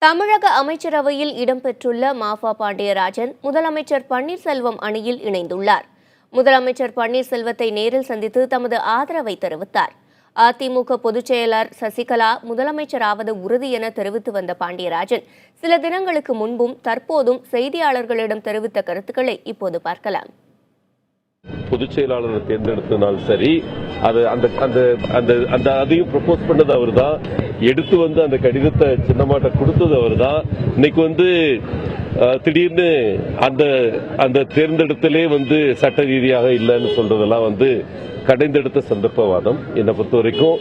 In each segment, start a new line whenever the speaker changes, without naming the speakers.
தமிழக அமைச்சரவையில் இடம்பெற்றுள்ள மாஃபா பாண்டியராஜன் முதலமைச்சர் பன்னீர்செல்வம் அணியில் இணைந்துள்ளார். முதலமைச்சர் பன்னீர்செல்வத்தை நேரில் சந்தித்து தமது ஆதரவை தெரிவித்தார். அதிமுக பொதுச் செயலர் சசிகலா முதலமைச்சராவது உறுதி என தெரிவித்து வந்த பாண்டியராஜன் சில தினங்களுக்கு முன்பும் தற்போதும் செய்தியாளர்களிடம் தெரிவித்த கருத்துக்களை இப்போது பார்க்கலாம்.
பொதுச் செயலாளரை தேர்ந்தெடுத்தனால் சரி, அதையும் ப்ரப்போஸ் பண்ணது அவர் தான், எடுத்து வந்து அந்த கடிதத்தை சின்னமாட்ட கொடுத்தது அவர் தான். இன்னைக்கு திடீர்னு அந்த தேர்ந்தெடுத்தலே சட்ட ரீதியாக இல்லைன்னு சொல்றதெல்லாம் கடைந்தெடுத்த சந்தர்ப்பவாதம். என்னை பொறுத்த வரைக்கும்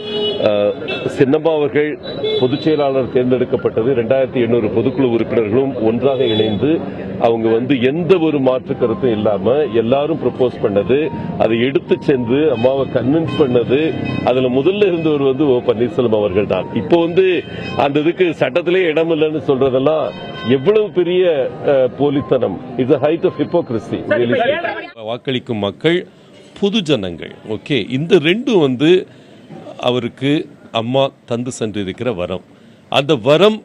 சின்னம்மா அவர்கள் பொதுச் செயலாளர் தேர்ந்தெடுக்கப்பட்டது 2800 பொதுக்குழு உறுப்பினர்களும் ஒன்றாக இணைந்து அவங்க எந்த ஒரு மாற்று கருத்தும் இல்லாம எல்லாரும் ப்ரப்போஸ் பண்ணது, அதை எடுத்து சென்று அம்மாவை கன்வின்ஸ் பண்ணது, அதுல முதல்ல இருந்தவர் ஓ பன்னீர்செல்வம் அவர்கள் தான். இப்போ அந்த இதுக்கு சட்டத்திலே இடம் இல்லைன்னு சொல்றதெல்லாம் எவ்வளவு பெரிய போலித்தனம். It's height of hypocrisy.
வாக்களிக்கும் மக்கள் பொது ஜனங்கள். ஓகே, இந்த ரெண்டும் அவருக்கு அம்மா தந்து சென்றிருக்கிற வரம். அந்த வரம்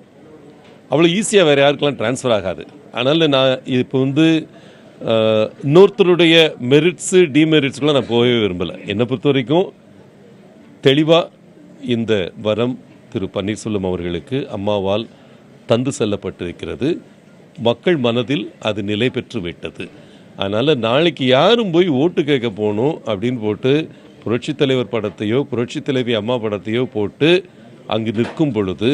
அவ்வளோ ஈஸியாக வேறு யாருக்கெல்லாம் டிரான்ஸ்ஃபர் ஆகாது. அதனால் நான் இப்போ இன்னொருத்தருடைய மெரிட்ஸு டிமெரிட்ஸ்க்குலாம் நான் போகவே விரும்பலை. என்னை பொறுத்த வரைக்கும் தெளிவாக இந்த வரம் திரு பன்னீர்செல்வம் அவர்களுக்கு அம்மாவால் தந்து செல்லப்பட்டிருக்கிறது. மக்கள் மனதில் அது நிலை பெற்று விட்டது. அதனால் நாளைக்கு யாரும் போய் ஓட்டு கேட்க போகணும் அப்படின்னு போட்டு புரட்சித் தலைவர் படத்தையோ புரட்சித் தலைவி அம்மா படத்தையோ போட்டு அங்கு நிற்கும் பொழுது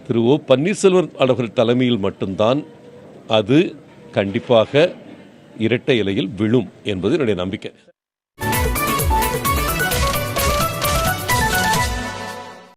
திரு ஓ பன்னீர்செல்வம் அவர்கள் தலைமையில் மட்டும்தான் அது கண்டிப்பாக இரட்டை இலையில் விழும் என்பது என்னுடைய நம்பிக்கை.